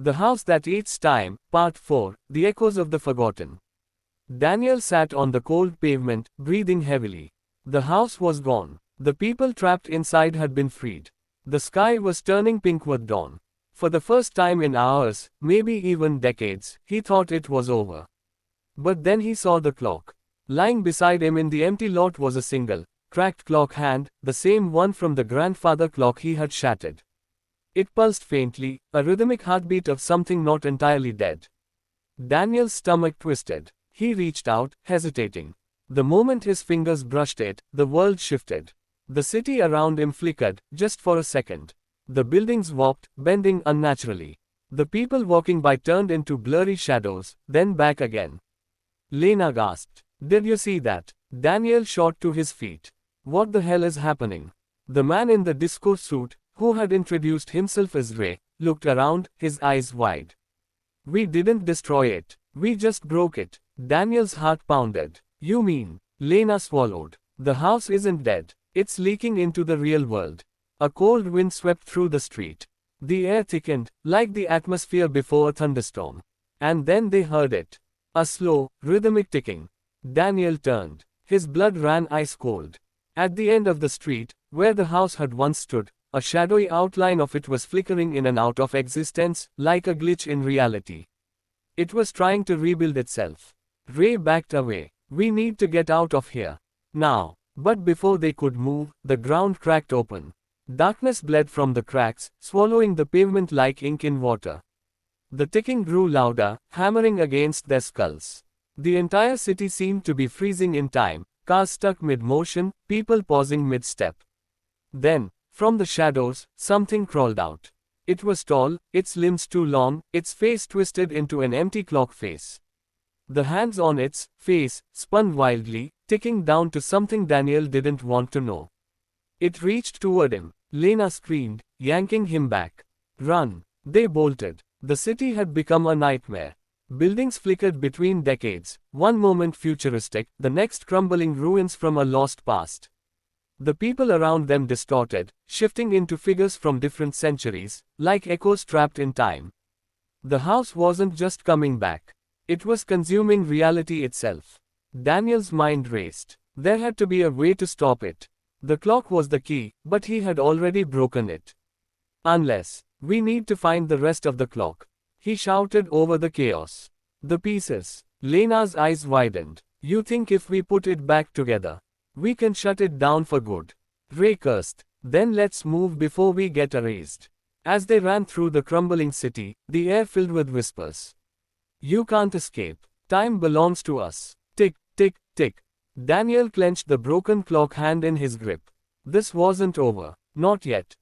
The House That Eats Time, Part 4, The Echoes of the Forgotten. Daniel sat on the cold pavement, breathing heavily. The house was gone. The people trapped inside had been freed. The sky was turning pink with dawn. For the first time in hours, maybe even decades, he thought it was over. But then he saw the clock. Lying beside him in the empty lot was a single, cracked clock hand, the same one from the grandfather clock he had shattered. It pulsed faintly, a rhythmic heartbeat of something not entirely dead. Daniel's stomach twisted. He reached out, hesitating. The moment his fingers brushed it, the world shifted. The city around him flickered, just for a second. The buildings warped, bending unnaturally. The people walking by turned into blurry shadows, then back again. Lena gasped. "Did you see that?" Daniel shot to his feet. "What the hell is happening?" The man in the disco suit, who had introduced himself as Ray, looked around, his eyes wide. "We didn't destroy it. We just broke it." Daniel's heart pounded. "You mean?" Lena swallowed. "The house isn't dead. It's leaking into the real world." A cold wind swept through the street. The air thickened, like the atmosphere before a thunderstorm. And then they heard it. A slow, rhythmic ticking. Daniel turned. His blood ran ice cold. At the end of the street, where the house had once stood, a shadowy outline of it was flickering in and out of existence, like a glitch in reality. It was trying to rebuild itself. Ray backed away. "We need to get out of here. Now." But before they could move, the ground cracked open. Darkness bled from the cracks, swallowing the pavement like ink in water. The ticking grew louder, hammering against their skulls. The entire city seemed to be freezing in time, cars stuck mid-motion, people pausing mid-step. Then, from the shadows, something crawled out. It was tall, its limbs too long, its face twisted into an empty clock face. The hands on its face spun wildly, ticking down to something Daniel didn't want to know. It reached toward him. Lena screamed, yanking him back. "Run!" They bolted. The city had become a nightmare. Buildings flickered between decades, one moment futuristic, the next crumbling ruins from a lost past. The people around them distorted, shifting into figures from different centuries, like echoes trapped in time. The house wasn't just coming back. It was consuming reality itself. Daniel's mind raced. There had to be a way to stop it. The clock was the key, but he had already broken it. "Unless, we need to find the rest of the clock," he shouted over the chaos. "The pieces." Lena's eyes widened. "You think if we put it back together, we can shut it down for good?" Ray cursed. "Then let's move before we get erased." As they ran through the crumbling city, the air filled with whispers. "You can't escape. Time belongs to us." Tick, tick, tick. Daniel clenched the broken clock hand in his grip. This wasn't over. Not yet.